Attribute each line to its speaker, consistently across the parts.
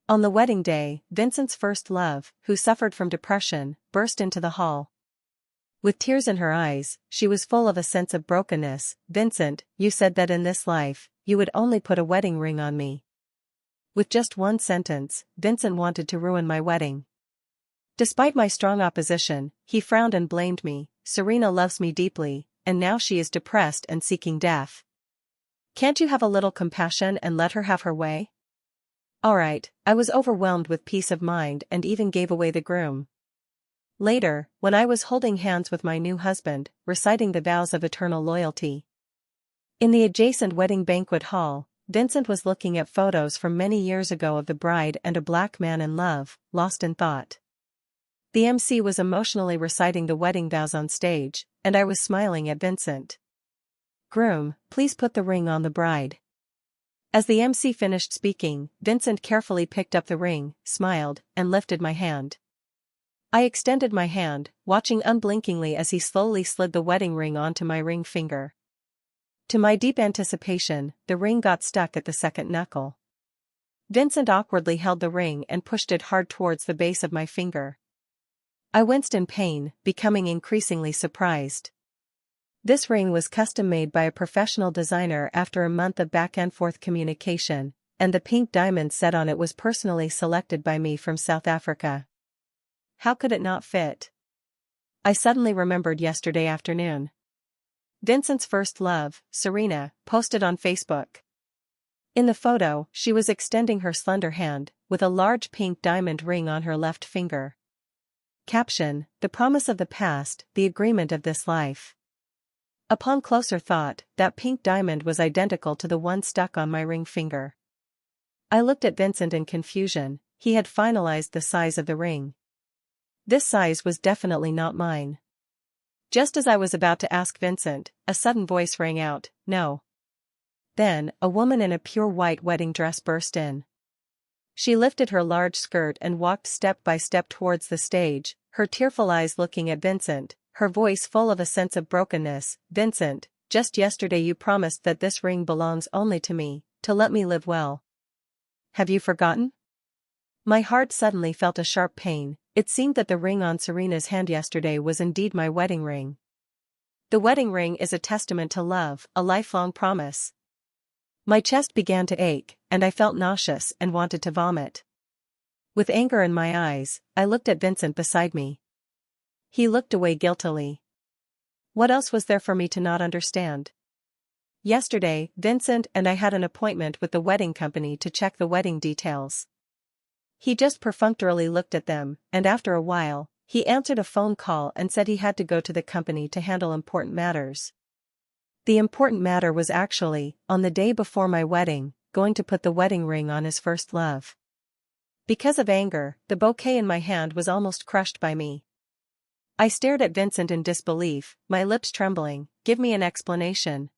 Speaker 1: On the wedding day, Vincent's first love, who suffered from depression, burst into the hall. With tears in her eyes, she was full of a sense of brokenness. "Vincent, you said that in this life, you would only put a wedding ring on me." With just one sentence, Vincent wanted to ruin my wedding. Despite my strong opposition, he frowned and blamed me. "Serena loves me deeply, and now she is depressed and seeking death. Can't you have a little compassion and let her have her way?" Alright, I was overwhelmed with peace of mind and even gave away the groom. Later, when I was holding hands with my new husband, reciting the vows of eternal loyalty. In the adjacent wedding banquet hall, Vincent was looking at photos from many years ago of the bride and a black man in love, lost in thought. The MC was emotionally reciting the wedding vows on stage, and I was smiling at Vincent. "Groom, please put the ring on the bride." As the MC finished speaking, Vincent carefully picked up the ring, smiled, and lifted my hand. I extended my hand, watching unblinkingly as he slowly slid the wedding ring onto my ring finger. To my deep anticipation, the ring got stuck at the second knuckle. Vincent awkwardly held the ring and pushed it hard towards the base of my finger. I winced in pain, becoming increasingly surprised. This ring was custom-made by a professional designer after a month of back-and-forth communication, and the pink diamond set on it was personally selected by me from South Africa. How could it not fit? I suddenly remembered yesterday afternoon. Vincent's first love, Serena, posted on Facebook. In the photo, she was extending her slender hand, with a large pink diamond ring on her left finger. Caption: "The promise of the past, the agreement of this life." Upon closer thought, that pink diamond was identical to the one stuck on my ring finger. I looked at Vincent in confusion. He had finalized the size of the ring. This size was definitely not mine. Just as I was about to ask Vincent, a sudden voice rang out, "No." Then, a woman in a pure white wedding dress burst in. She lifted her large skirt and walked step by step towards the stage, her tearful eyes looking at Vincent, her voice full of a sense of brokenness. "Vincent, just yesterday you promised that this ring belongs only to me, to let me live well. Have you forgotten?" My heart suddenly felt a sharp pain. It seemed that the ring on Serena's hand yesterday was indeed my wedding ring. The wedding ring is a testament to love, a lifelong promise. My chest began to ache, and I felt nauseous and wanted to vomit. With anger in my eyes, I looked at Vincent beside me. He looked away guiltily. What else was there for me to not understand? Yesterday, Vincent and I had an appointment with the wedding company to check the wedding details. He just perfunctorily looked at them, and after a while, he answered a phone call and said he had to go to the company to handle important matters. The important matter was actually, on the day before my wedding, going to put the wedding ring on his first love. Because of anger, the bouquet in my hand was almost crushed by me. I stared at Vincent in disbelief, my lips trembling. "Give me an explanation."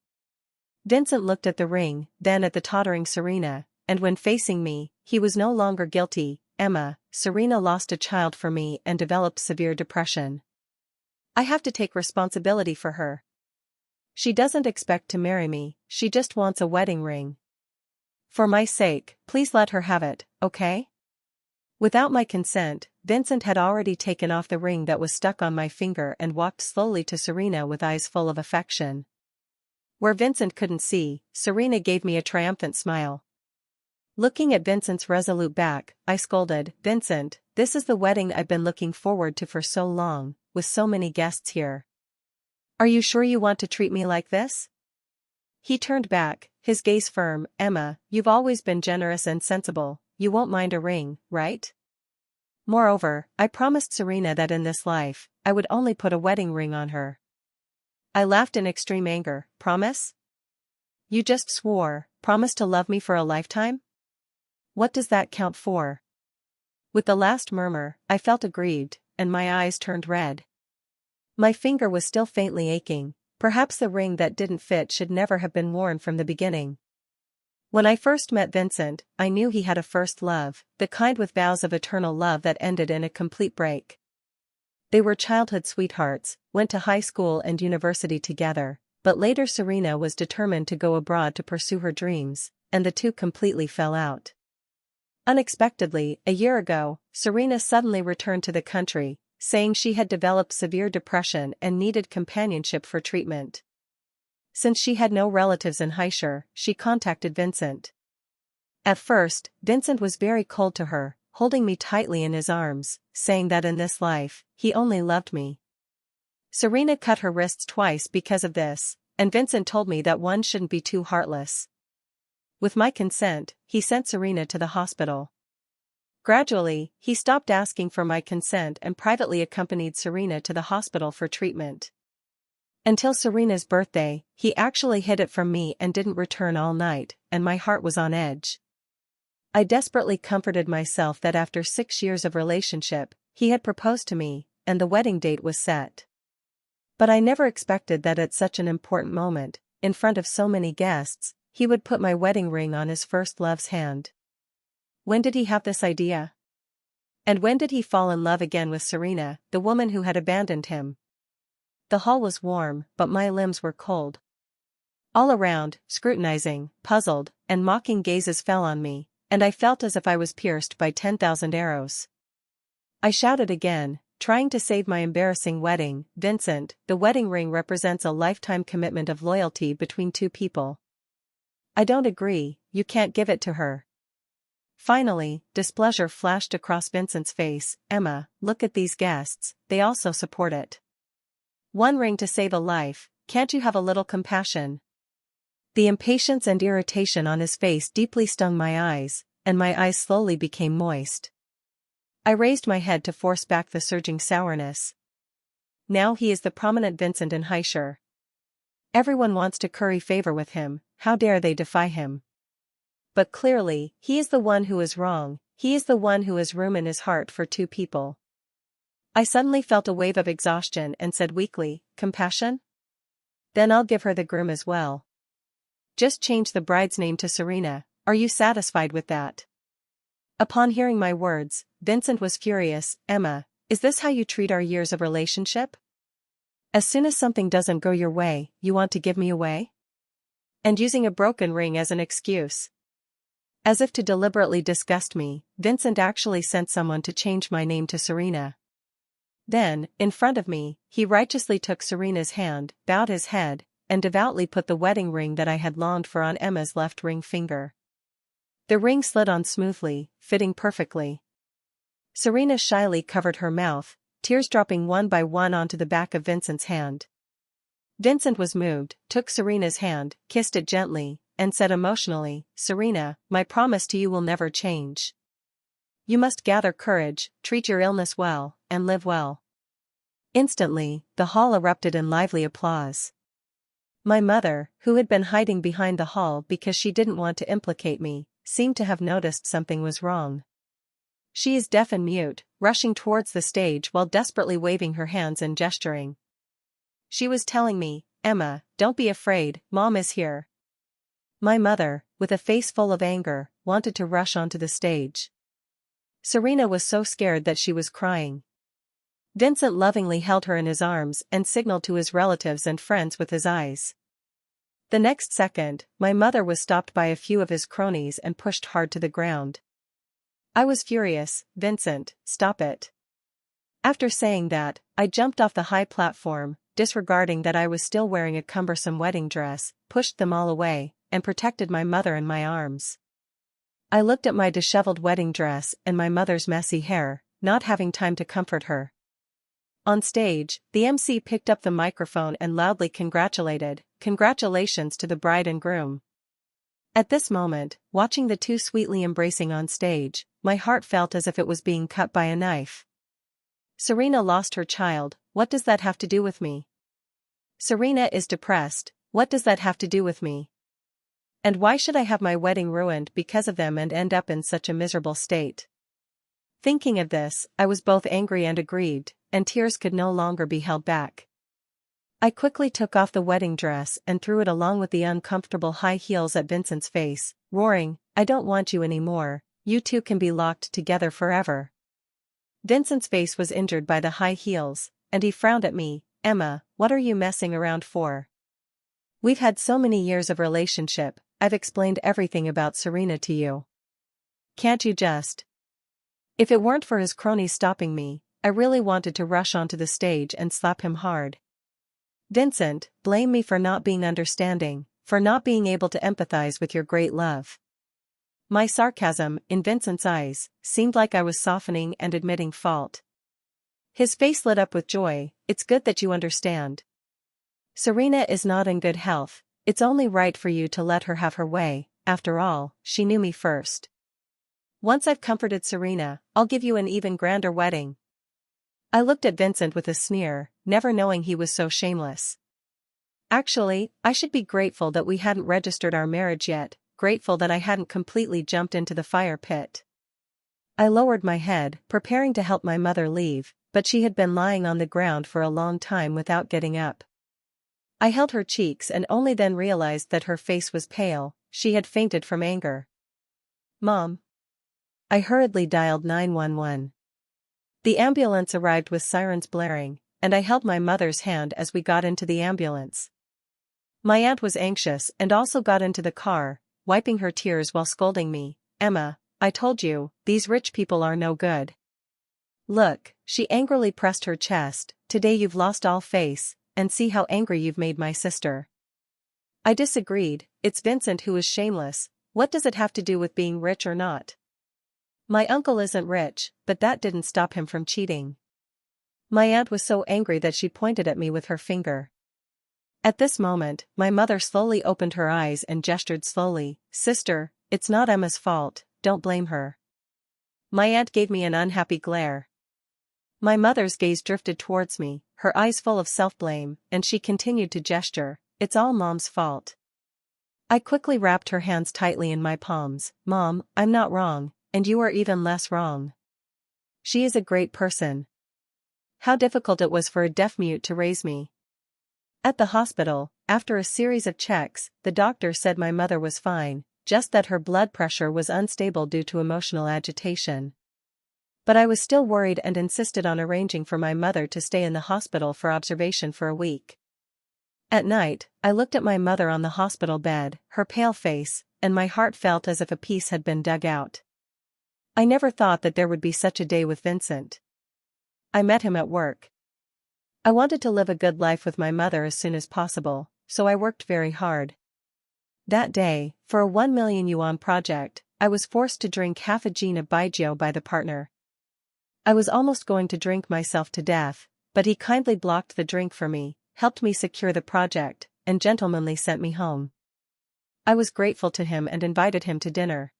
Speaker 1: Vincent looked at the ring, then at the tottering Serena, and when facing me, he was no longer guilty. "Emma, Serena lost a child for me and developed severe depression. I have to take responsibility for her. She doesn't expect to marry me, she just wants a wedding ring. For my sake, please let her have it, okay?" Without my consent, Vincent had already taken off the ring that was stuck on my finger and walked slowly to Serena with eyes full of affection. Where Vincent couldn't see, Serena gave me a triumphant smile. Looking at Vincent's resolute back, I scolded, "Vincent, this is the wedding I've been looking forward to for so long, with so many guests here. Are you sure you want to treat me like this?" He turned back, his gaze firm. "Emma, you've always been generous and sensible, you won't mind a ring, right? Moreover, I promised Serena that in this life, I would only put a wedding ring on her." I laughed in extreme anger. "Promise? You just swore, promise to love me for a lifetime? What does that count for?" With the last murmur, I felt aggrieved, and my eyes turned red. My finger was still faintly aching. Perhaps the ring that didn't fit should never have been worn from the beginning. When I first met Vincent, I knew he had a first love, the kind with vows of eternal love that ended in a complete break. They were childhood sweethearts, went to high school and university together, but later Serena was determined to go abroad to pursue her dreams, and the two completely fell out. Unexpectedly, a year ago, Serena suddenly returned to the country, saying she had developed severe depression and needed companionship for treatment. Since she had no relatives in Haishur, she contacted Vincent. At first, Vincent was very cold to her, holding me tightly in his arms, saying that in this life, he only loved me. Serena cut her wrists twice because of this, and Vincent told me that one shouldn't be too heartless. With my consent, he sent Serena to the hospital. Gradually, he stopped asking for my consent and privately accompanied Serena to the hospital for treatment. Until Serena's birthday, he actually hid it from me and didn't return all night, and my heart was on edge. I desperately comforted myself that after 6 years of relationship, he had proposed to me, and the wedding date was set. But I never expected that at such an important moment, in front of so many guests, he would put my wedding ring on his first love's hand. When did he have this idea? And when did he fall in love again with Serena, the woman who had abandoned him? The hall was warm, but my limbs were cold. All around, scrutinizing, puzzled, and mocking gazes fell on me, and I felt as if I was pierced by 10,000 arrows. I shouted again, trying to save my embarrassing wedding, "Vincent, the wedding ring represents a lifetime commitment of loyalty between two people. I don't agree, you can't give it to her." Finally, displeasure flashed across Vincent's face. "Emma, look at these guests, they also support it. One ring to save a life, can't you have a little compassion?" The impatience and irritation on his face deeply stung my eyes, and my eyes slowly became moist. I raised my head to force back the surging sourness. Now he is the prominent Vincent in Haishur. Everyone wants to curry favor with him, how dare they defy him? But clearly, he is the one who is wrong, he is the one who has room in his heart for two people. I suddenly felt a wave of exhaustion and said weakly, "Compassion? Then I'll give her the groom as well. Just change the bride's name to Serena, are you satisfied with that?" Upon hearing my words, Vincent was furious. "Emma, is this how you treat our years of relationship? As soon as something doesn't go your way, you want to give me away? And using a broken ring as an excuse." As if to deliberately disgust me, Vincent actually sent someone to change my name to Serena. Then, in front of me, he righteously took Serena's hand, bowed his head, and devoutly put the wedding ring that I had longed for on Emma's left ring finger. The ring slid on smoothly, fitting perfectly. Serena shyly covered her mouth, tears dropping one by one onto the back of Vincent's hand. Vincent was moved, took Serena's hand, kissed it gently, and said emotionally, "Serena, my promise to you will never change. You must gather courage, treat your illness well, and live well." Instantly, the hall erupted in lively applause. My mother, who had been hiding behind the hall because she didn't want to implicate me, seemed to have noticed something was wrong. She is deaf and mute, rushing towards the stage while desperately waving her hands and gesturing. She was telling me, "Emma, don't be afraid, Mom is here." My mother, with a face full of anger, wanted to rush onto the stage. Serena was so scared that she was crying. Vincent lovingly held her in his arms and signaled to his relatives and friends with his eyes. The next second, my mother was stopped by a few of his cronies and pushed hard to the ground. I was furious. "Vincent, stop it." After saying that, I jumped off the high platform, disregarding that I was still wearing a cumbersome wedding dress, pushed them all away, and protected my mother in my arms. I looked at my disheveled wedding dress and my mother's messy hair, not having time to comfort her. On stage, the MC picked up the microphone and loudly congratulated, "Congratulations to the bride and groom." At this moment, watching the two sweetly embracing on stage, my heart felt as if it was being cut by a knife. Serena lost her child, what does that have to do with me? Serena is depressed, what does that have to do with me? And why should I have my wedding ruined because of them and end up in such a miserable state? Thinking of this, I was both angry and aggrieved, and tears could no longer be held back. I quickly took off the wedding dress and threw it along with the uncomfortable high heels at Vincent's face, roaring, "I don't want you anymore, you two can be locked together forever." Vincent's face was injured by the high heels, and he frowned at me. "Emma, what are you messing around for? We've had so many years of relationship, I've explained everything about Serena to you. Can't you just? If it weren't for his cronies stopping me, I really wanted to rush onto the stage and slap him hard. Vincent, blame me for not being understanding, for not being able to empathize with your great love. My sarcasm, in Vincent's eyes, seemed like I was softening and admitting fault. His face lit up with joy. It's good that you understand. Serena is not in good health, it's only right for you to let her have her way, after all, she knew me first. Once I've comforted Serena, I'll give you an even grander wedding. I looked at Vincent with a sneer, never knowing he was so shameless. Actually, I should be grateful that we hadn't registered our marriage yet, grateful that I hadn't completely jumped into the fire pit. I lowered my head, preparing to help my mother leave, but she had been lying on the ground for a long time without getting up. I held her cheeks and only then realized that her face was pale. She had fainted from anger. Mom. I hurriedly dialed 911. The ambulance arrived with sirens blaring, and I held my mother's hand as we got into the ambulance. My aunt was anxious and also got into the car, wiping her tears while scolding me. Emma, I told you, these rich people are no good. Look, she angrily pressed her chest, today you've lost all face, and see how angry you've made my sister. I disagreed, it's Vincent who is shameless, what does it have to do with being rich or not? My uncle isn't rich, but that didn't stop him from cheating. My aunt was so angry that she pointed at me with her finger. At this moment, my mother slowly opened her eyes and gestured slowly, Sister, it's not Emma's fault, don't blame her. My aunt gave me an unhappy glare. My mother's gaze drifted towards me, her eyes full of self-blame, and she continued to gesture, it's all Mom's fault. I quickly wrapped her hands tightly in my palms, Mom, I'm not wrong, and you are even less wrong. She is a great person. How difficult it was for a deaf-mute to raise me. At the hospital, after a series of checks, the doctor said my mother was fine, just that her blood pressure was unstable due to emotional agitation. But I was still worried and insisted on arranging for my mother to stay in the hospital for observation for a week. At night, I looked at my mother on the hospital bed, her pale face, and my heart felt as if a piece had been dug out. I never thought that there would be such a day with Vincent. I met him at work. I wanted to live a good life with my mother as soon as possible, so I worked very hard. That day, for a 1 million yuan project, I was forced to drink half a gin of baijiu by the partner. I was almost going to drink myself to death, but he kindly blocked the drink for me, helped me secure the project, and gentlemanly sent me home. I was grateful to him and invited him to dinner.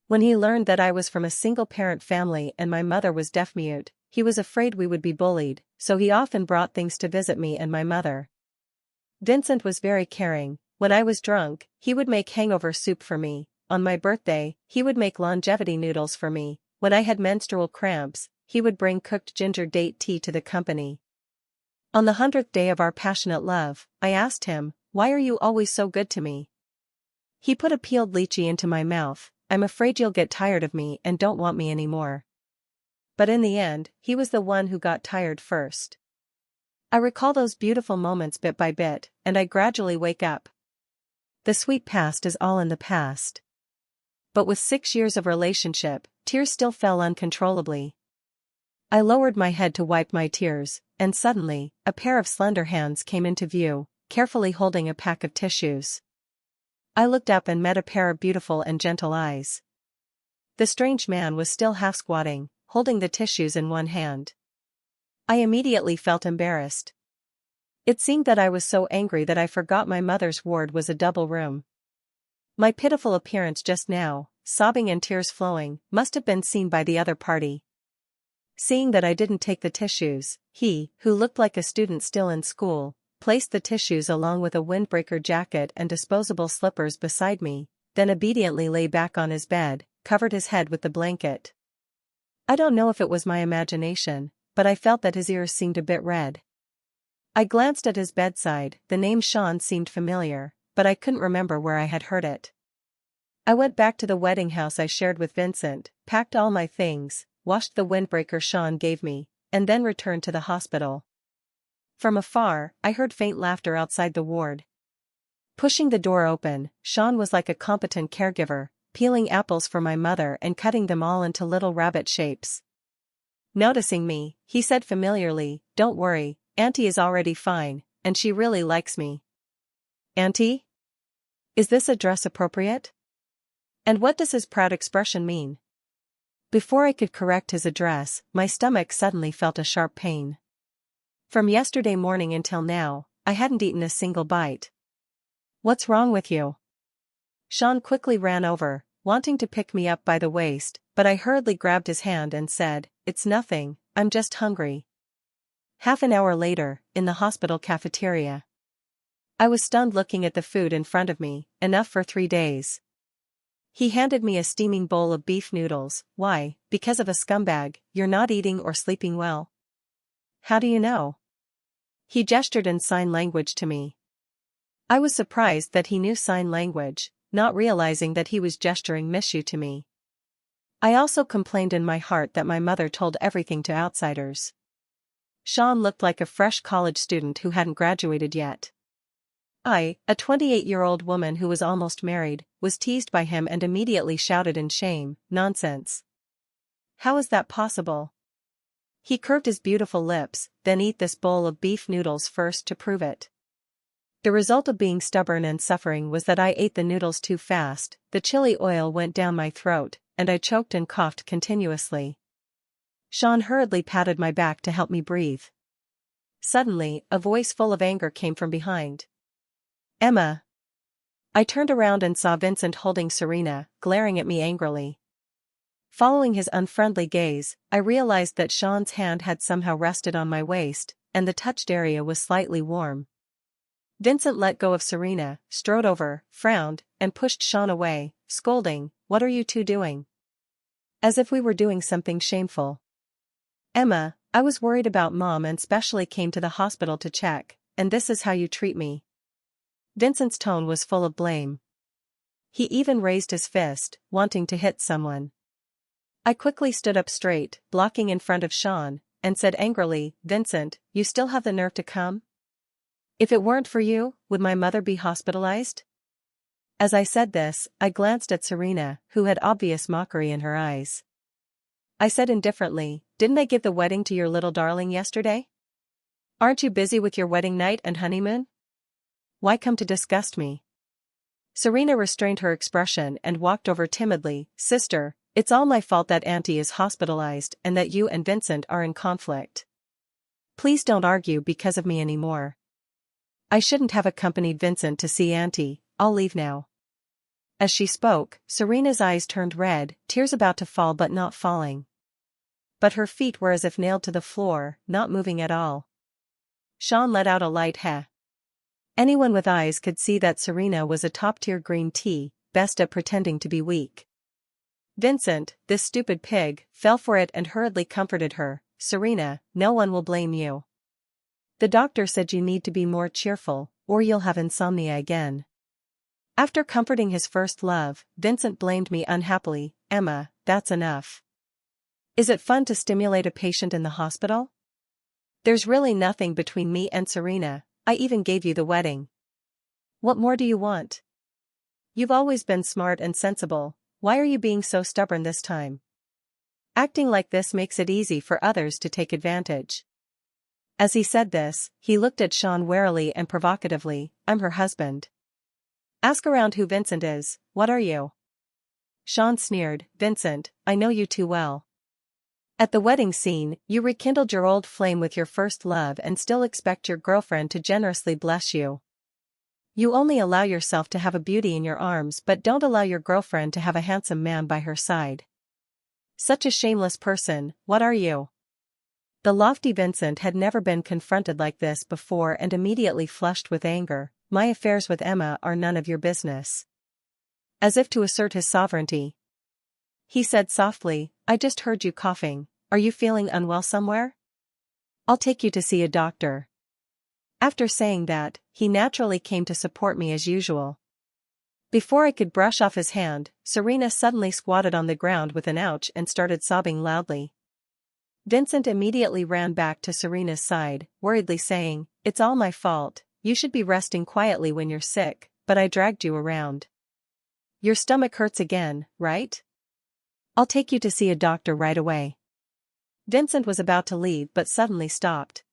Speaker 1: When he learned that I was from a single-parent family and my mother was deaf-mute, he was afraid we would be bullied, so he often brought things to visit me and my mother. Vincent was very caring. When I was drunk, he would make hangover soup for me. On my birthday, he would make longevity noodles for me. When I had menstrual cramps, he would bring cooked ginger date tea to the company. On the 100th day of our passionate love, I asked him, "Why are you always so good to me?" He put a peeled lychee into my mouth. I'm afraid you'll get tired of me and don't want me anymore. But in the end, he was the one who got tired first. I recall those beautiful moments bit by bit, and I gradually wake up. The sweet past is all in the past. But with 6 years of relationship, tears still fell uncontrollably. I lowered my head to wipe my tears, and suddenly, a pair of slender hands came into view, carefully holding a pack of tissues. I looked up and met a pair of beautiful and gentle eyes. The strange man was still half squatting, holding the tissues in one hand. I immediately felt embarrassed. It seemed that I was so angry that I forgot my mother's ward was a double room. My pitiful appearance just now, sobbing and tears flowing, must have been seen by the other party. Seeing that I didn't take the tissues, he, who looked like a student still in school, placed the tissues along with a windbreaker jacket and disposable slippers beside me, then obediently lay back on his bed, covered his head with the blanket. I don't know if it was my imagination, but I felt that his ears seemed a bit red. I glanced at his bedside. The name Sean seemed familiar, but I couldn't remember where I had heard it. I went back to the wedding house I shared with Vincent, packed all my things, washed the windbreaker Sean gave me, and then returned to the hospital. From afar, I heard faint laughter outside the ward. Pushing the door open, Sean was like a competent caregiver, peeling apples for my mother and cutting them all into little rabbit shapes. Noticing me, he said familiarly, "Don't worry, Auntie is already fine, and she really likes me." Auntie? Is this address appropriate? And what does his proud expression mean? Before I could correct his address, my stomach suddenly felt a sharp pain. From yesterday morning until now, I hadn't eaten a single bite. "What's wrong with you?" Sean quickly ran over, wanting to pick me up by the waist, but I hurriedly grabbed his hand and said, "It's nothing, I'm just hungry." Half an hour later, in the hospital cafeteria. I was stunned looking at the food in front of me, enough for 3 days. He handed me a steaming bowl of beef noodles. "Why, because of a scumbag, you're not eating or sleeping well?" "How do you know?" He gestured in sign language to me. I was surprised that he knew sign language, not realizing that he was gesturing "miss you" to me. I also complained in my heart that my mother told everything to outsiders. Sean looked like a fresh college student who hadn't graduated yet. I, a 28-year-old woman who was almost married, was teased by him and immediately shouted in shame, "Nonsense. How is that possible?" He curved his beautiful lips, "Then eat this bowl of beef noodles first to prove it." The result of being stubborn and suffering was that I ate the noodles too fast, the chili oil went down my throat, and I choked and coughed continuously. Sean hurriedly patted my back to help me breathe. Suddenly, a voice full of anger came from behind. "Emma." I turned around and saw Vincent holding Serena, glaring at me angrily. Following his unfriendly gaze, I realized that Sean's hand had somehow rested on my waist, and the touched area was slightly warm. Vincent let go of Serena, strode over, frowned, and pushed Sean away, scolding, "What are you two doing?" As if we were doing something shameful. "Emma, I was worried about Mom and specially came to the hospital to check, and this is how you treat me." Vincent's tone was full of blame. He even raised his fist, wanting to hit someone. I quickly stood up straight, blocking in front of Sean, and said angrily, "Vincent, you still have the nerve to come? If it weren't for you, would my mother be hospitalized?" As I said this, I glanced at Serena, who had obvious mockery in her eyes. I said indifferently, "Didn't I give the wedding to your little darling yesterday? Aren't you busy with your wedding night and honeymoon? Why come to disgust me?" Serena restrained her expression and walked over timidly. "Sister, it's all my fault that Auntie is hospitalized and that you and Vincent are in conflict. Please don't argue because of me anymore. I shouldn't have accompanied Vincent to see Auntie, I'll leave now." As she spoke, Serena's eyes turned red, tears about to fall but not falling. But her feet were as if nailed to the floor, not moving at all. Sean let out a light "heh." Anyone with eyes could see that Serena was a top-tier green tea, best at pretending to be weak. Vincent, this stupid pig, fell for it and hurriedly comforted her. "Serena, no one will blame you. The doctor said you need to be more cheerful, or you'll have insomnia again." After comforting his first love, Vincent blamed me unhappily. "Emma, that's enough. Is it fun to stimulate a patient in the hospital? There's really nothing between me and Serena, I even gave you the wedding. What more do you want? You've always been smart and sensible, why are you being so stubborn this time? Acting like this makes it easy for others to take advantage." As he said this, he looked at Sean warily and provocatively. "I'm her husband. Ask around who Vincent is, what are you?" Sean sneered, "Vincent, I know you too well. At the wedding scene, you rekindled your old flame with your first love and still expect your girlfriend to generously bless you. You only allow yourself to have a beauty in your arms but don't allow your girlfriend to have a handsome man by her side. Such a shameless person, what are you?" The lofty Vincent had never been confronted like this before and immediately flushed with anger. "My affairs with Emma are none of your business." As if to assert his sovereignty, he said softly, "I just heard you coughing, are you feeling unwell somewhere? I'll take you to see a doctor." After saying that, he naturally came to support me as usual. Before I could brush off his hand, Serena suddenly squatted on the ground with an ouch and started sobbing loudly. Vincent immediately ran back to Serena's side, worriedly saying, "It's all my fault, you should be resting quietly when you're sick, but I dragged you around." Your stomach hurts again, right? I'll take you to see a doctor right away. Vincent was about to leave but suddenly stopped.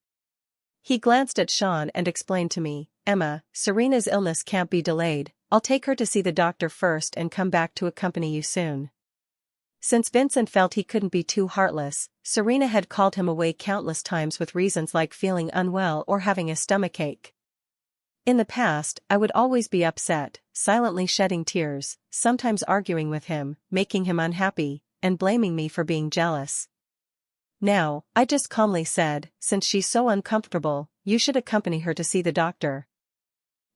Speaker 1: He glanced at Sean and explained to me, Emma, Serena's illness can't be delayed. I'll take her to see the doctor first and come back to accompany you soon. Since Vincent felt he couldn't be too heartless, Serena had called him away countless times with reasons like feeling unwell or having a stomachache. In the past, I would always be upset, silently shedding tears, sometimes arguing with him, making him unhappy, and blaming me for being jealous. Now, I just calmly said, since she's so uncomfortable, you should accompany her to see the doctor.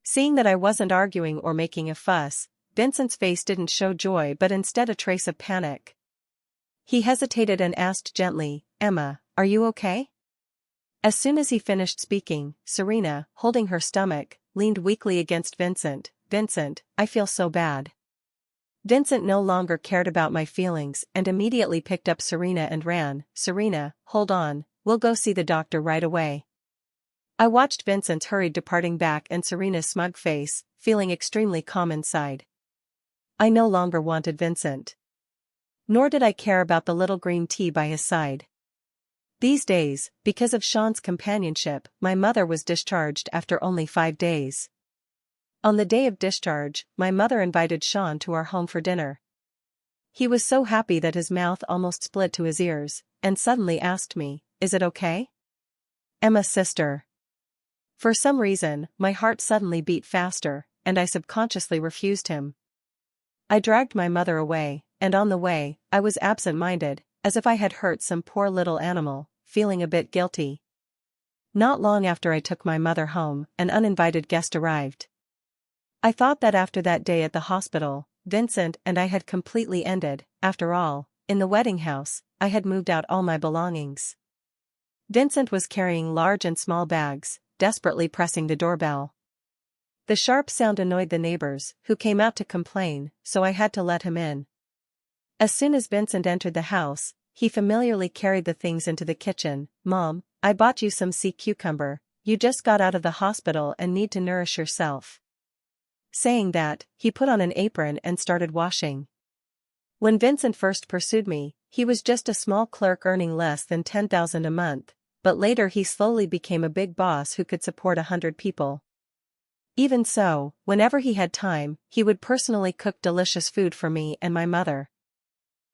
Speaker 1: Seeing that I wasn't arguing or making a fuss, Vincent's face didn't show joy but instead a trace of panic. He hesitated and asked gently, Emma, are you okay? As soon as he finished speaking, Serena, holding her stomach, leaned weakly against Vincent. Vincent, I feel so bad. Vincent no longer cared about my feelings and immediately picked up Serena and ran. Serena, hold on, we'll go see the doctor right away. I watched Vincent's hurried departing back and Serena's smug face, feeling extremely calm inside. I no longer wanted Vincent. Nor did I care about the little green tea by his side. These days, because of Sean's companionship, my mother was discharged after only 5 days. On the day of discharge, my mother invited Sean to our home for dinner. He was so happy that his mouth almost split to his ears, and suddenly asked me, is it okay? Emma's sister. For some reason, my heart suddenly beat faster, and I subconsciously refused him. I dragged my mother away, and on the way, I was absent-minded, as if I had hurt some poor little animal, feeling a bit guilty. Not long after I took my mother home, an uninvited guest arrived. I thought that after that day at the hospital, Vincent and I had completely ended. After all, in the wedding house, I had moved out all my belongings. Vincent was carrying large and small bags, desperately pressing the doorbell. The sharp sound annoyed the neighbors, who came out to complain, so I had to let him in. As soon as Vincent entered the house, he familiarly carried the things into the kitchen. Mom, I bought you some sea cucumber, you just got out of the hospital and need to nourish yourself. Saying that, he put on an apron and started washing. When Vincent first pursued me, he was just a small clerk earning less than $10,000 a month, but later he slowly became a big boss who could support 100 people. Even so, whenever he had time, he would personally cook delicious food for me and my mother.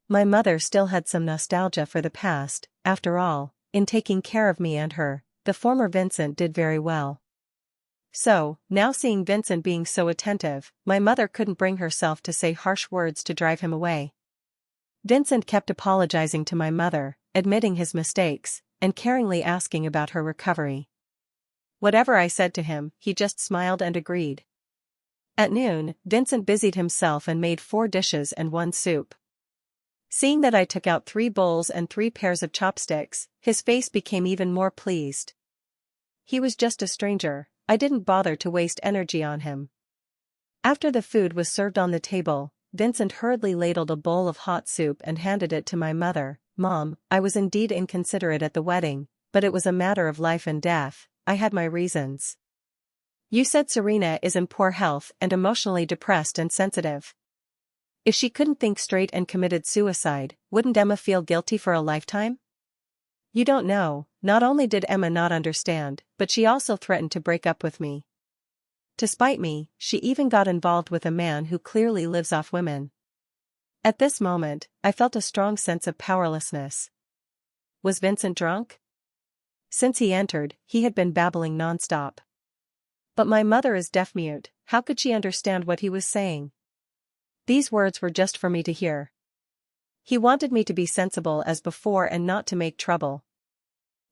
Speaker 1: My mother still had some nostalgia for the past. After all, in taking care of me and her, the former Vincent did very well. So, now seeing Vincent being so attentive, my mother couldn't bring herself to say harsh words to drive him away. Vincent kept apologizing to my mother, admitting his mistakes, and caringly asking about her recovery. Whatever I said to him, he just smiled and agreed. At noon, Vincent busied himself and made 4 dishes and 1 soup. Seeing that I took out 3 bowls and 3 pairs of chopsticks, his face became even more pleased. He was just a stranger, I didn't bother to waste energy on him. After the food was served on the table, Vincent hurriedly ladled a bowl of hot soup and handed it to my mother. Mom, I was indeed inconsiderate at the wedding, but it was a matter of life and death. I had my reasons. You said Serena is in poor health and emotionally depressed and sensitive. If she couldn't think straight and committed suicide, wouldn't Emma feel guilty for a lifetime? You don't know, not only did Emma not understand, but she also threatened to break up with me. To spite me, she even got involved with a man who clearly lives off women. At this moment, I felt a strong sense of powerlessness. Was Vincent drunk? Since he entered, he had been babbling nonstop. But my mother is deaf-mute, how could she understand what he was saying? These words were just for me to hear. He wanted me to be sensible as before and not to make trouble.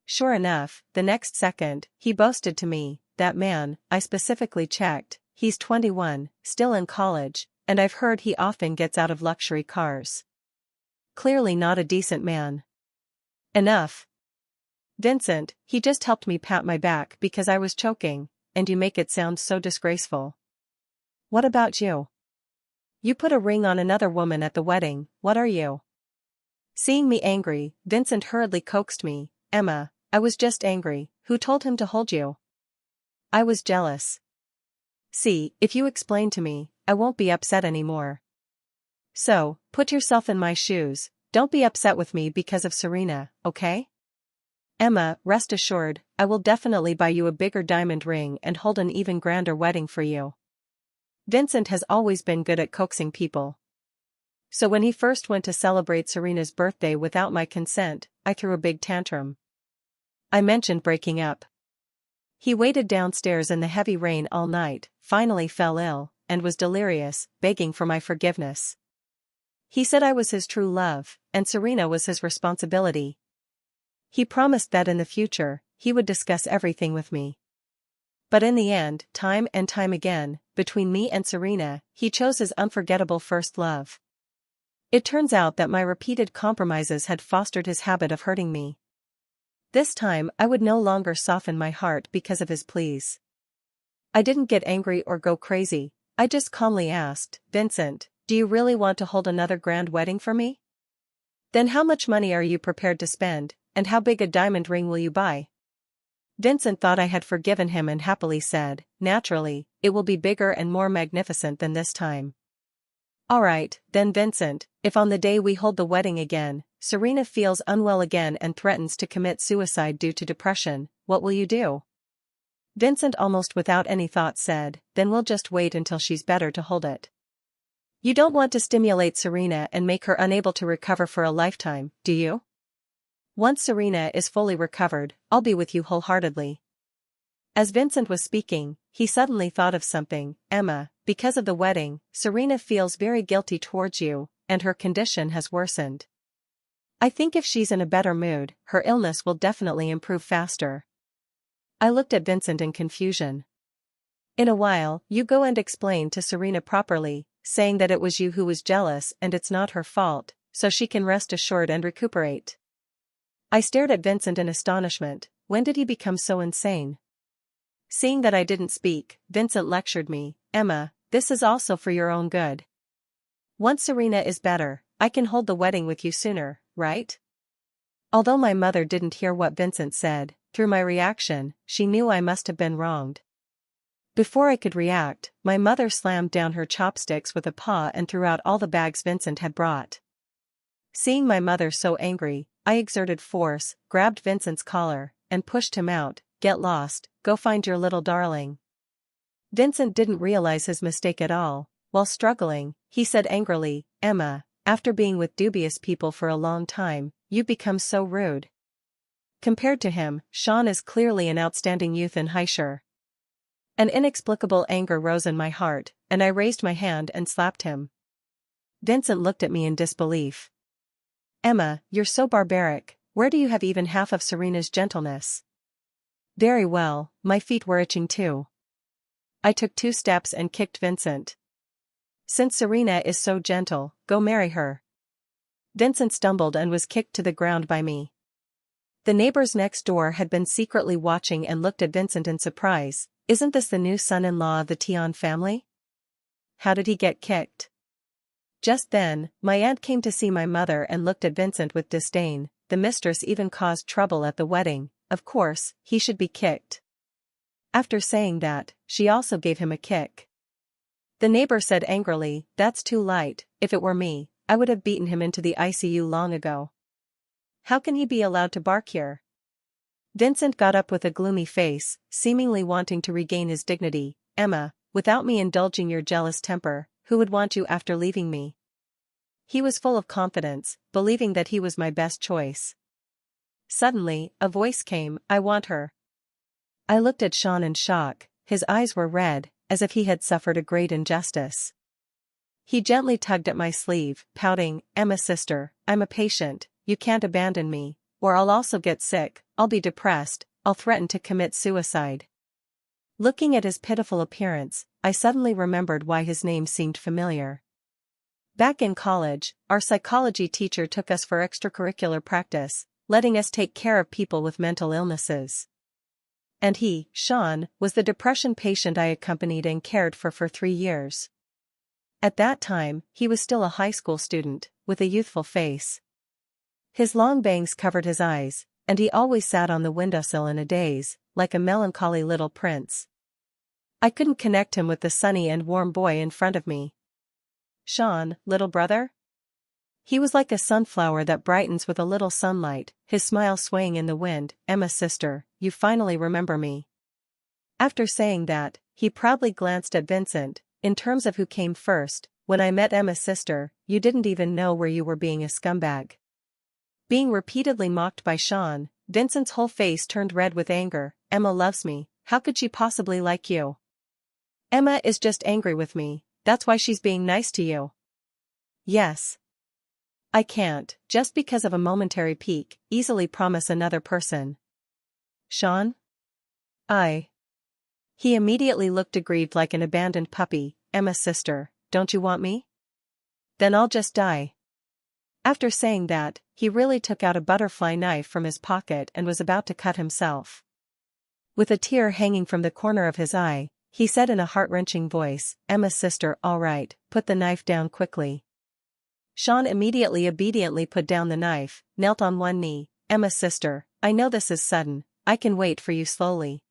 Speaker 1: Sure enough, the next second, he boasted to me, that man, I specifically checked, he's 21, still in college, and I've heard he often gets out of luxury cars. Clearly not a decent man. Enough. Vincent, he just helped me pat my back because I was choking, and you make it sound so disgraceful. What about you? You put a ring on another woman at the wedding, what are you? Seeing me angry, Vincent hurriedly coaxed me, Emma, I was just angry, who told him to hold you? I was jealous. See, if you explain to me, I won't be upset anymore. So, put yourself in my shoes, don't be upset with me because of Serena, okay? Emma, rest assured, I will definitely buy you a bigger diamond ring and hold an even grander wedding for you. Vincent has always been good at coaxing people. So when he first went to celebrate Serena's birthday without my consent, I threw a big tantrum. I mentioned breaking up. He waited downstairs in the heavy rain all night, finally fell ill, and was delirious, begging for my forgiveness. He said I was his true love, and Serena was his responsibility. He promised that in the future, he would discuss everything with me. But in the end, time and time again, between me and Serena, he chose his unforgettable first love. It turns out that my repeated compromises had fostered his habit of hurting me. This time I would no longer soften my heart because of his pleas. I didn't get angry or go crazy, I just calmly asked, Vincent, do you really want to hold another grand wedding for me? Then how much money are you prepared to spend, and how big a diamond ring will you buy? Vincent thought I had forgiven him and happily said, naturally, it will be bigger and more magnificent than this time. Alright, then Vincent, if on the day we hold the wedding again, Serena feels unwell again and threatens to commit suicide due to depression, what will you do? Vincent almost without any thought said, then we'll just wait until she's better to hold it. You don't want to stimulate Serena and make her unable to recover for a lifetime, do you? Once Serena is fully recovered, I'll be with you wholeheartedly. As Vincent was speaking, he suddenly thought of something, Emma, because of the wedding, Serena feels very guilty towards you, and her condition has worsened. I think if she's in a better mood, her illness will definitely improve faster. I looked at Vincent in confusion. In a while, you go and explain to Serena properly, saying that it was you who was jealous and it's not her fault, so she can rest assured and recuperate. I stared at Vincent in astonishment. When did he become so insane? Seeing that I didn't speak, Vincent lectured me, Emma, this is also for your own good. Once Serena is better, I can hold the wedding with you sooner, right? Although my mother didn't hear what Vincent said, through my reaction, she knew I must have been wronged. Before I could react, my mother slammed down her chopsticks with a paw and threw out all the bags Vincent had brought. Seeing my mother so angry, I exerted force, grabbed Vincent's collar, and pushed him out. Get lost, go find your little darling. Vincent didn't realize his mistake at all. While struggling, he said angrily, Emma, after being with dubious people for a long time, you've become so rude. Compared to him, Sean is clearly an outstanding youth in Highshire. An inexplicable anger rose in my heart, and I raised my hand and slapped him. Vincent looked at me in disbelief. Emma, you're so barbaric, where do you have even half of Serena's gentleness? Very well, my feet were itching too. I took 2 steps and kicked Vincent. Since Serena is so gentle, go marry her. Vincent stumbled and was kicked to the ground by me. The neighbors next door had been secretly watching and looked at Vincent in surprise. Isn't this the new son-in-law of the Tion family? How did he get kicked? Just then, my aunt came to see my mother and looked at Vincent with disdain. The mistress even caused trouble at the wedding. Of course, he should be kicked. After saying that, she also gave him a kick. The neighbor said angrily, that's too light, if it were me, I would have beaten him into the ICU long ago. How can he be allowed to bark here? Vincent got up with a gloomy face, seemingly wanting to regain his dignity. Emma, without me indulging your jealous temper, who would want you after leaving me? He was full of confidence, believing that he was my best choice. Suddenly, a voice came, I want her. I looked at Sean in shock, his eyes were red, as if he had suffered a great injustice. He gently tugged at my sleeve, pouting, Emma sister, I'm a patient, you can't abandon me, or I'll also get sick, I'll be depressed, I'll threaten to commit suicide. Looking at his pitiful appearance, I suddenly remembered why his name seemed familiar. Back in college, our psychology teacher took us for extracurricular practice, letting us take care of people with mental illnesses. And he, Sean, was the depression patient I accompanied and cared for 3 years. At that time, he was still a high school student, with a youthful face. His long bangs covered his eyes, and he always sat on the windowsill in a daze, like a melancholy little prince. I couldn't connect him with the sunny and warm boy in front of me. Sean, little brother? He was like a sunflower that brightens with a little sunlight, his smile swaying in the wind. Emma's sister, you finally remember me. After saying that, he proudly glanced at Vincent. In terms of who came first, when I met Emma's sister, you didn't even know where you were being a scumbag. Being repeatedly mocked by Sean, Vincent's whole face turned red with anger. Emma loves me, how could she possibly like you? Emma is just angry with me, that's why she's being nice to you. Yes. I can't, just because of a momentary pique, easily promise another person. Sean? He immediately looked aggrieved like an abandoned puppy. Emma's sister, don't you want me? Then I'll just die. After saying that, he really took out a butterfly knife from his pocket and was about to cut himself. With a tear hanging from the corner of his eye, he said in a heart-wrenching voice, Emma's sister, all right, put the knife down quickly. Sean immediately obediently put down the knife, knelt on one knee. Emma's sister, I know this is sudden, I can wait for you slowly.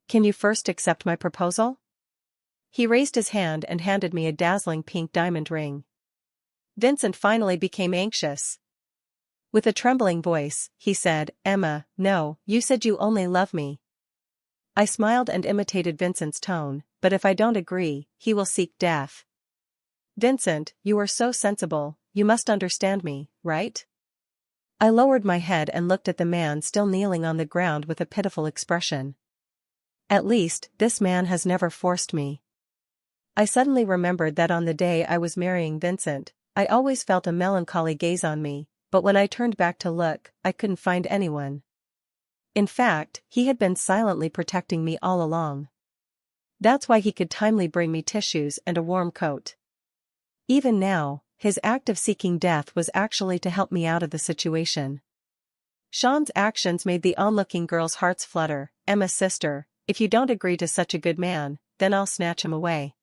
Speaker 1: Can you first accept my proposal? He raised his hand and handed me a dazzling pink diamond ring. Vincent finally became anxious. With a trembling voice, he said, Emma, no, you said you only love me. I smiled and imitated Vincent's tone, but if I don't agree, he will seek death. Vincent, you are so sensible, you must understand me, right? I lowered my head and looked at the man still kneeling on the ground with a pitiful expression. At least, this man has never forced me. I suddenly remembered that on the day I was marrying Vincent, I always felt a melancholy gaze on me, but when I turned back to look, I couldn't find anyone. In fact, he had been silently protecting me all along. That's why he could timely bring me tissues and a warm coat. Even now, his act of seeking death was actually to help me out of the situation. Sean's actions made the onlooking girls' hearts flutter. Emma's sister, if you don't agree to such a good man, then I'll snatch him away.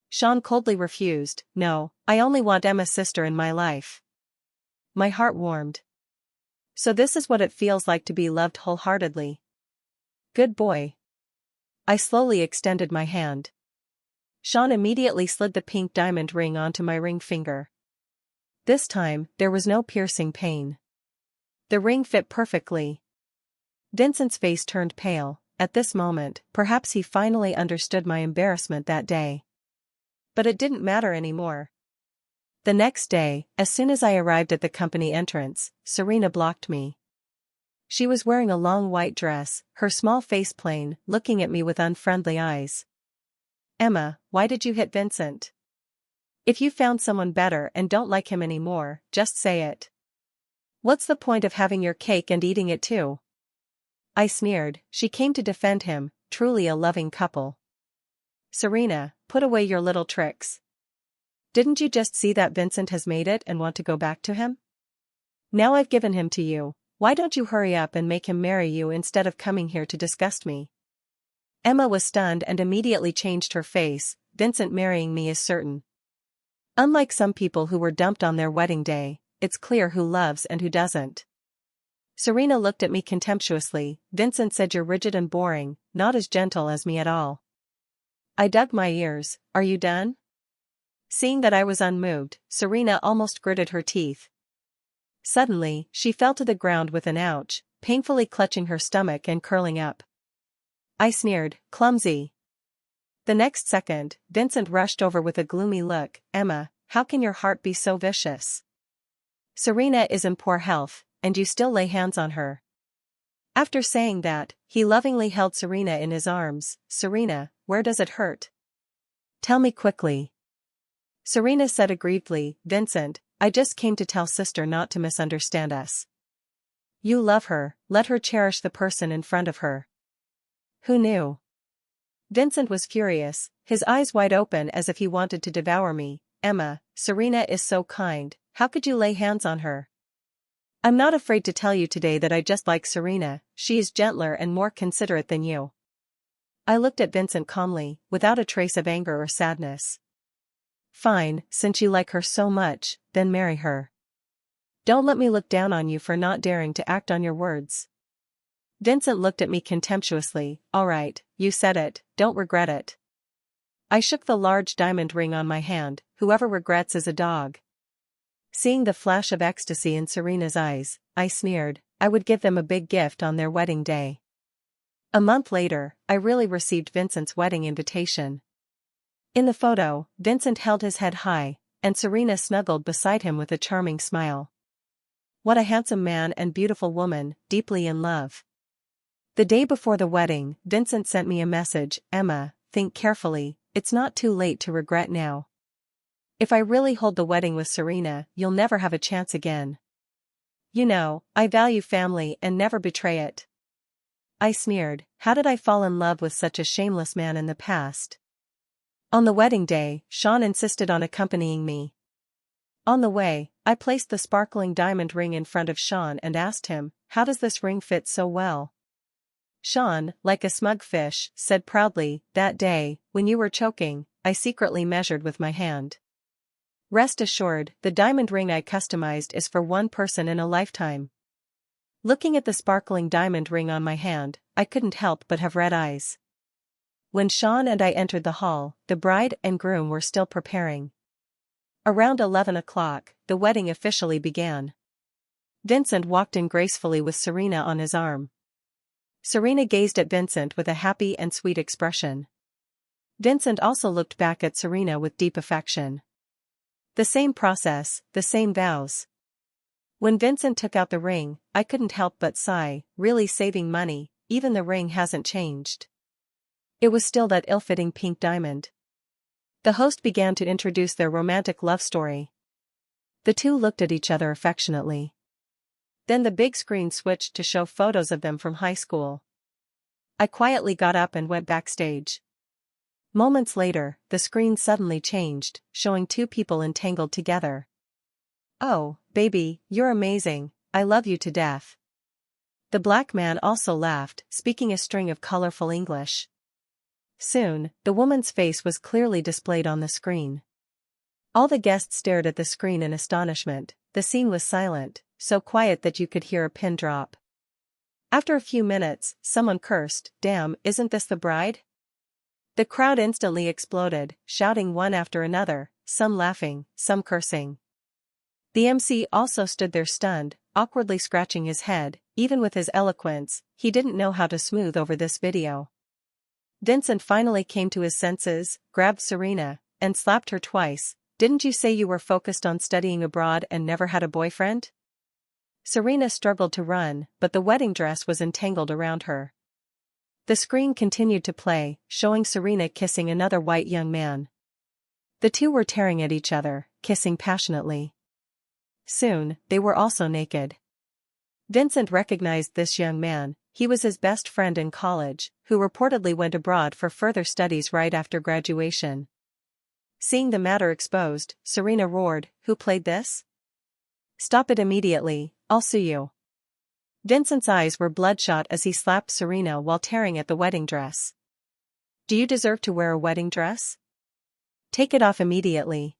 Speaker 1: Sean coldly refused, no, I only want Emma's sister in my life. My heart warmed. So this is what it feels like to be loved wholeheartedly. Good boy. I slowly extended my hand. Sean immediately slid the pink diamond ring onto my ring finger. This time, there was no piercing pain. The ring fit perfectly. Vincent's face turned pale. At this moment, perhaps he finally understood my embarrassment that day. But it didn't matter anymore. The next day, as soon as I arrived at the company entrance, Serena blocked me. She was wearing a long white dress, her small face plain, looking at me with unfriendly eyes. Emma, why did you hit Vincent? If you found someone better and don't like him anymore, just say it. What's the point of having your cake and eating it too? I sneered. She came to defend him, truly a loving couple. Serena, put away your little tricks. Didn't you just see that Vincent has made it and want to go back to him? Now I've given him to you, why don't you hurry up and make him marry you instead of coming here to disgust me? Emma was stunned and immediately changed her face. Vincent marrying me is certain. Unlike some people who were dumped on their wedding day, it's clear who loves and who doesn't. Serena looked at me contemptuously. Vincent said you're rigid and boring, not as gentle as me at all. I dug my ears. Are you done? Seeing that I was unmoved, Serena almost gritted her teeth. Suddenly, she fell to the ground with an ouch, painfully clutching her stomach and curling up. I sneered, clumsy. The next second, Vincent rushed over with a gloomy look. Emma, how can your heart be so vicious? Serena is in poor health, and you still lay hands on her. After saying that, he lovingly held Serena in his arms. Serena, where does it hurt? Tell me quickly. Serena said aggrievedly, Vincent, I just came to tell sister not to misunderstand us. You love her, let her cherish the person in front of her. Who knew? Vincent was furious, his eyes wide open as if he wanted to devour me. Emma, Serena is so kind, how could you lay hands on her? I'm not afraid to tell you today that I just like Serena, she is gentler and more considerate than you. I looked at Vincent calmly, without a trace of anger or sadness. Fine, since you like her so much, then marry her. Don't let me look down on you for not daring to act on your words. Vincent looked at me contemptuously. All right, you said it, don't regret it. I shook the large diamond ring on my hand. whoever regrets is a dog. Seeing the flash of ecstasy in Serena's eyes, I sneered, I would give them a big gift on their wedding day. A month later, I really received Vincent's wedding invitation. In the photo, Vincent held his head high, and Serena snuggled beside him with a charming smile. What a handsome man and beautiful woman, deeply in love. The day before the wedding, Vincent sent me a message, Emma, think carefully, it's not too late to regret now. If I really hold the wedding with Serena, you'll never have a chance again. You know, I value family and never betray it. I sneered, how did I fall in love with such a shameless man in the past? On the wedding day, Sean insisted on accompanying me. On the way, I placed the sparkling diamond ring in front of Sean and asked him, how does this ring fit so well? Sean, like a smug fish, said proudly, that day, when you were choking, I secretly measured with my hand. Rest assured, the diamond ring I customized is for one person in a lifetime. Looking at the sparkling diamond ring on my hand, I couldn't help but have red eyes. When Sean and I entered the hall, the bride and groom were still preparing. Around 11 o'clock, the wedding officially began. Vincent walked in gracefully with Serena on his arm. Serena gazed at Vincent with a happy and sweet expression. Vincent also looked back at Serena with deep affection. The same process, the same vows. When Vincent took out the ring, I couldn't help but sigh, really saving money, even the ring hasn't changed. It was still that ill-fitting pink diamond. The host began to introduce their romantic love story. The two looked at each other affectionately. Then the big screen switched to show photos of them from high school. I quietly got up and went backstage. Moments later, the screen suddenly changed, showing two people entangled together. Oh, baby, you're amazing, I love you to death. The black man also laughed, speaking a string of colorful English. Soon, the woman's face was clearly displayed on the screen. All the guests stared at the screen in astonishment. The scene was silent, so quiet that you could hear a pin drop. After a few minutes, someone cursed, damn, isn't this the bride? The crowd instantly exploded, shouting one after another, some laughing, some cursing. The MC also stood there stunned, awkwardly scratching his head. Even with his eloquence, he didn't know how to smooth over this video. Vincent finally came to his senses, grabbed Serena, and slapped her twice. Didn't you say you were focused on studying abroad and never had a boyfriend? Serena struggled to run, but the wedding dress was entangled around her. The screen continued to play, showing Serena kissing another white young man. The two were tearing at each other, kissing passionately. Soon, they were also naked. Vincent recognized this young man. He was his best friend in college, who reportedly went abroad for further studies right after graduation. Seeing the matter exposed, Serena roared, who played this? Stop it immediately, I'll sue you. Vincent's eyes were bloodshot as he slapped Serena while tearing at the wedding dress. Do you deserve to wear a wedding dress? Take it off immediately.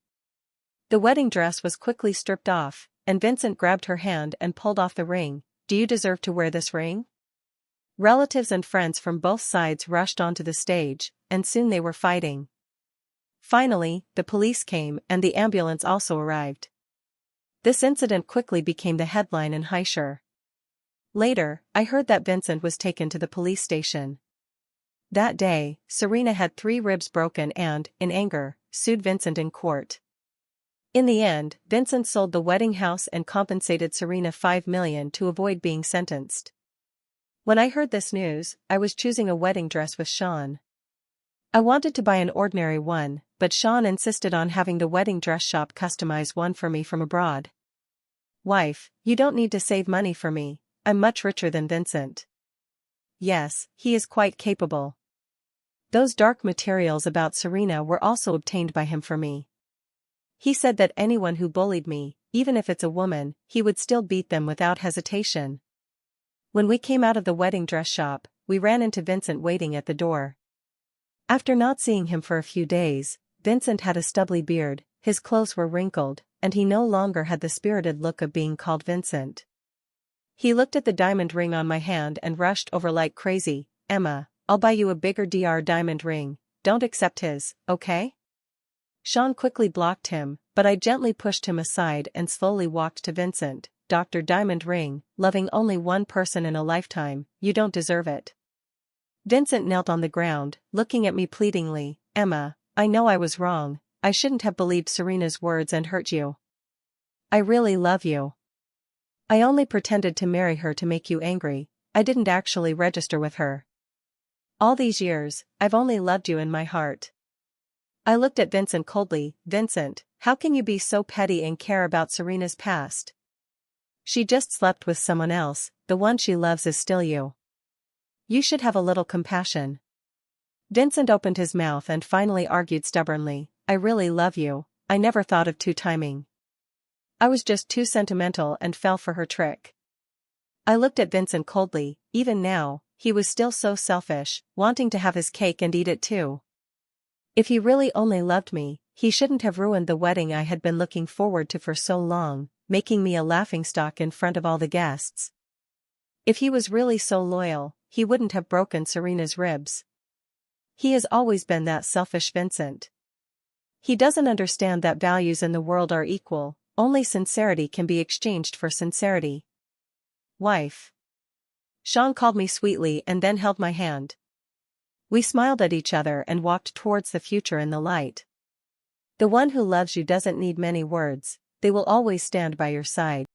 Speaker 1: The wedding dress was quickly stripped off, and Vincent grabbed her hand and pulled off the ring. Do you deserve to wear this ring? Relatives and friends from both sides rushed onto the stage, and soon they were fighting. Finally, the police came and the ambulance also arrived. This incident quickly became the headline in Haishur. Later, I heard that Vincent was taken to the police station. That day, Serena had 3 ribs broken and, in anger, sued Vincent in court. In the end, Vincent sold the wedding house and compensated Serena $5 million to avoid being sentenced. When I heard this news, I was choosing a wedding dress with Sean. I wanted to buy an ordinary one, but Sean insisted on having the wedding dress shop customize one for me from abroad. Wife, you don't need to save money for me, I'm much richer than Vincent. Yes, he is quite capable. Those dark materials about Serena were also obtained by him for me. He said that anyone who bullied me, even if it's a woman, he would still beat them without hesitation. When we came out of the wedding dress shop, we ran into Vincent waiting at the door. After not seeing him for a few days, Vincent had a stubbly beard, his clothes were wrinkled, and he no longer had the spirited look of being called Vincent. He looked at the diamond ring on my hand and rushed over like crazy. Emma, I'll buy you a bigger diamond ring, don't accept his, okay? Sean quickly blocked him, but I gently pushed him aside and slowly walked to Vincent. Dr. Diamond Ring, loving only one person in a lifetime, you don't deserve it. Vincent knelt on the ground, looking at me pleadingly. Emma, I know I was wrong, I shouldn't have believed Serena's words and hurt you. I really love you. I only pretended to marry her to make you angry, I didn't actually register with her. All these years, I've only loved you in my heart. I looked at Vincent coldly. Vincent, how can you be so petty and care about Serena's past? She just slept with someone else, the one she loves is still you. You should have a little compassion. Vincent opened his mouth and finally argued stubbornly. I really love you, I never thought of two-timing. I was just too sentimental and fell for her trick. I looked at Vincent coldly. Even now, he was still so selfish, wanting to have his cake and eat it too. If he really only loved me, he shouldn't have ruined the wedding I had been looking forward to for so long, making me a laughingstock in front of all the guests. If he was really so loyal, he wouldn't have broken Serena's ribs. He has always been that selfish, Vincent. He doesn't understand that values in the world are equal, only sincerity can be exchanged for sincerity. Wife. Sean called me sweetly and then held my hand. We smiled at each other and walked towards the future in the light. The one who loves you doesn't need many words, they will always stand by your side.